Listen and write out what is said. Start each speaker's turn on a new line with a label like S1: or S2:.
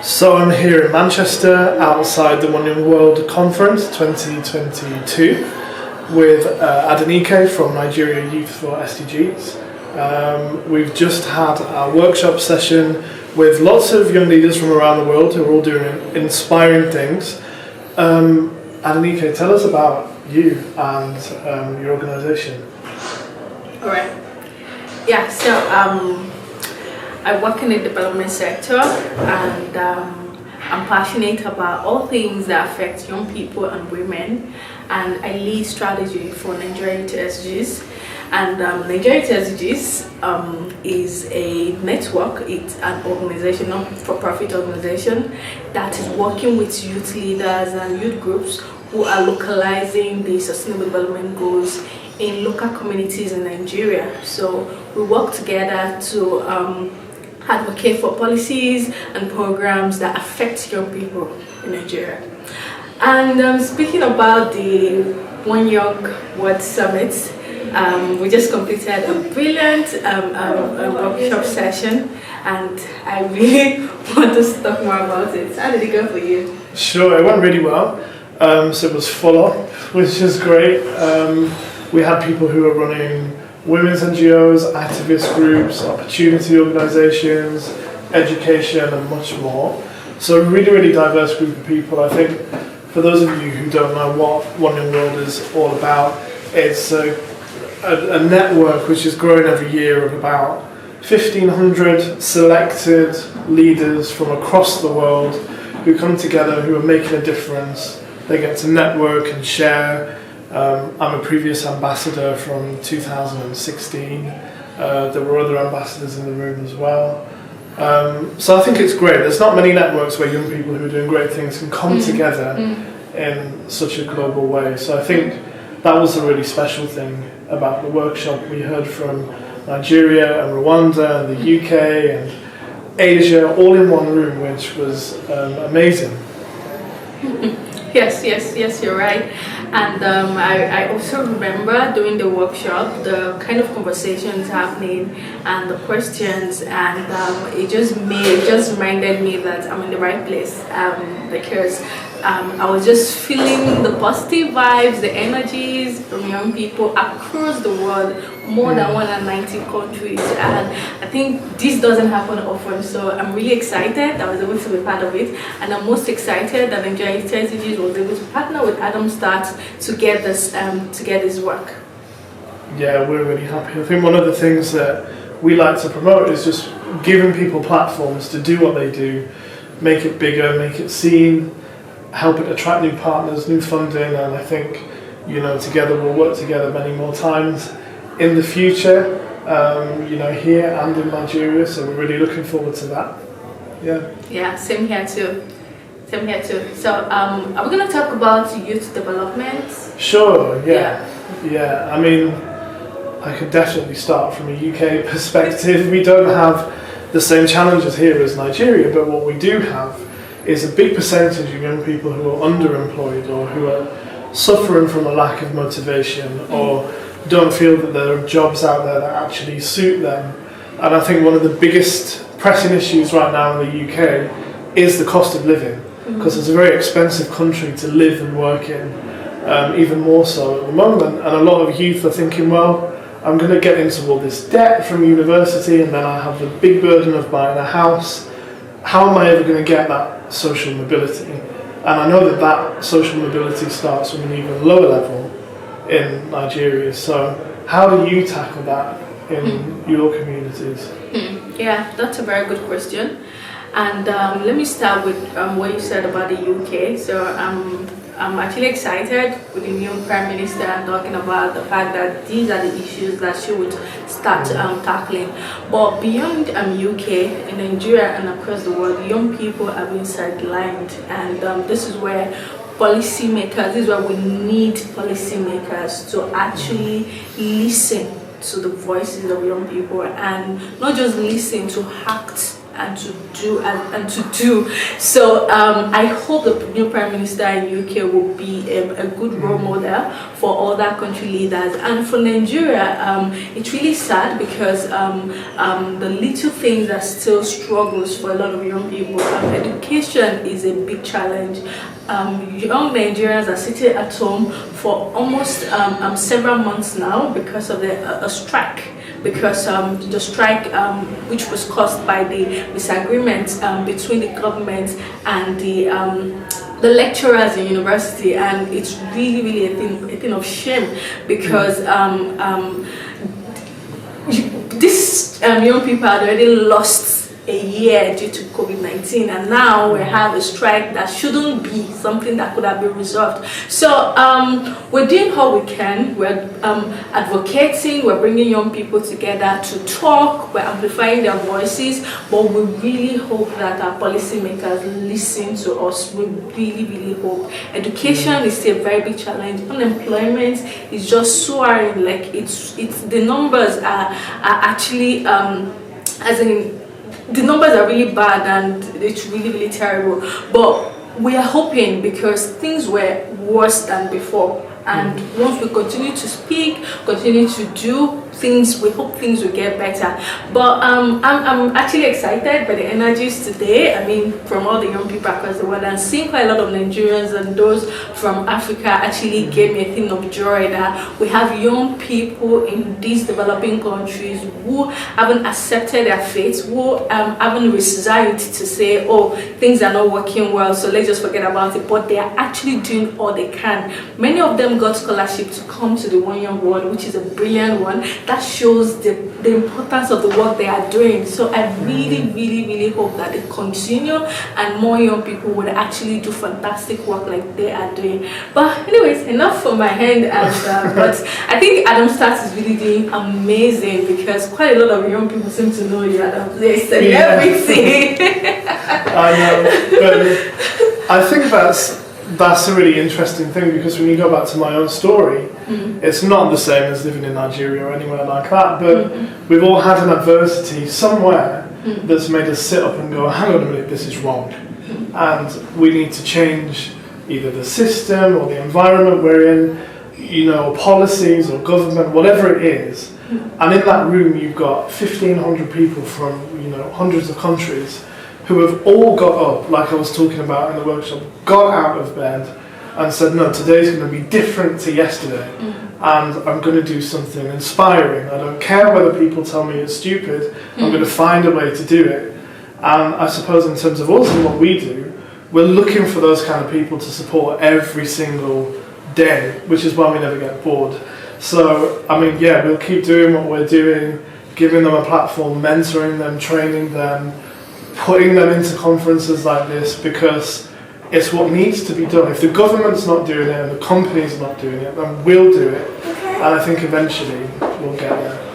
S1: So I'm here in Manchester outside the One Young World Conference 2022 with Adenike from Nigeria Youth for SDGs. We've just had our workshop session with lots of young leaders from around the world who are all doing inspiring things. Adenike, tell us about you and your organisation.
S2: All right. Yeah, so I work in the development sector, and I'm passionate about all things that affect young people and women, and I lead strategy for Nigeria Youth SDGs. And Nigeria Youth SDGs is a network. It's an organization, not-for-profit organization, that is working with youth leaders and youth groups who are localizing the sustainable development goals in local communities in Nigeria. So we work together to advocate for policies and programs that affect young people in Nigeria. And speaking about the One Young World Summit, we just completed a brilliant workshop session, and I really want to talk more about it. How did it go for you?
S1: Sure, it went really well. So it was full on, which is great. We had people who were running women's NGOs, activist groups, opportunity organisations, education and much more. So a really, really diverse group of people. I think for those of you who don't know what One Young World is all about, it's a network which is growing every year of about 1,500 selected leaders from across the world who come together, who are making a difference. They get to network and share. I'm a previous ambassador from 2016. There were other ambassadors in the room as well. So I think it's great. There's not many networks where young people who are doing great things can come together in such a global way. So I think that was a really special thing about the workshop. We heard from Nigeria and Rwanda and the UK and Asia all in one room, which was amazing.
S2: Yes, you're right. And I also remember during the workshop the kind of conversations happening and the questions, and it just reminded me that I'm in the right place, because I was just feeling the positive vibes, the energies from young people across the world, more than 190 countries, and I think this doesn't happen often, so I'm really excited I was able to be part of it, and I'm most excited that Nigeria Youth SDGs was able to partner with Adam Start to get this work.
S1: Yeah, we're really happy. I think one of the things that we like to promote is just giving people platforms to do what they do, make it bigger, make it seen, help it attract new partners, new funding, and I think, together we'll work together many more times in the future, here and in Nigeria, so we're really looking forward to that.
S2: Yeah, same here too. So are we going to talk about youth development?
S1: Sure, yeah. I mean, I could definitely start from a UK perspective. We don't have the same challenges here as Nigeria, but what we do have is a big percentage of young people who are underemployed or who are suffering from a lack of motivation or don't feel that there are jobs out there that actually suit them. And I think one of the biggest pressing issues right now in the UK is the cost of living, because it's a very expensive country to live and work in, even more so at the moment. And a lot of youth are thinking, well, I'm going to get into all this debt from university and then I have the big burden of buying a house. How am I ever going to get that social mobility? And I know that social mobility starts from an even lower level in Nigeria. So how do you tackle that in your communities?
S2: Yeah, that's a very good question. And let me start with what you said about the UK. So I'm actually excited with the new Prime Minister and talking about the fact that these are the issues that she would start tackling. But beyond UK, in Nigeria and across the world, young people are being sidelined, and this is where this is where we need policymakers to actually listen to the voices of young people, and not just listen, to act and to do. So I hope the new Prime Minister in UK will be a good role model for other country leaders. And for Nigeria, it's really sad because the little things are still struggles for a lot of young people. Education is a big challenge. Young Nigerians are sitting at home for almost several months now because of a strike. Because the strike, which was caused by the disagreement between the government and the lecturers in university, and it's really a thing of shame because these young people had already lost a year due to COVID-19, and now we have a strike that shouldn't be something that could have been resolved. So we're doing all we can. We're advocating, we're bringing young people together to talk, we're amplifying their voices, but we really hope that our policymakers listen to us. We really hope. Education is still a very big challenge. Unemployment is just soaring. Like it's the numbers are actually as in the numbers are really bad and it's really terrible, but we are hoping because things were worse than before, and once we continue to speak, continue to do things, we hope things will get better. But I'm actually excited by the energies today. I mean, from all the young people across the world, and seeing quite a lot of Nigerians and those from Africa actually gave me a thing of joy that we have young people in these developing countries who haven't accepted their fate, who haven't resigned to say, oh, things are not working well, so let's just forget about it, but they are actually doing all they can. Many of them got scholarship to come to the One Young World, which is a brilliant one. That shows the importance of the work they are doing. So I really hope that they continue and more young people would actually do fantastic work like they are doing. But anyways, enough from my hand. And but I think Adam Stats is really doing amazing because quite a lot of young people seem to know you, Adam. They study everything.
S1: I know, but I think that's a really interesting thing, because when you go back to my own story, it's not the same as living in Nigeria or anywhere like that, but we've all had an adversity somewhere that's made us sit up and go, hang on a minute, this is wrong. And we need to change either the system or the environment we're in, you know, policies or government, whatever it is. And in that room you've got 1,500 people from, you know, hundreds of countries who have all got up, like I was talking about in the workshop, got out of bed and said, no, today's going to be different to yesterday, and I'm going to do something inspiring. I don't care whether people tell me it's stupid, I'm going to find a way to do it. And I suppose in terms of also what we do, we're looking for those kind of people to support every single day, which is why we never get bored. So, I mean, yeah, we'll keep doing what we're doing, giving them a platform, mentoring them, training them, putting them into conferences like this, because it's what needs to be done. If the government's not doing it and the company's not doing it, then we'll do it. And I think eventually we'll get there.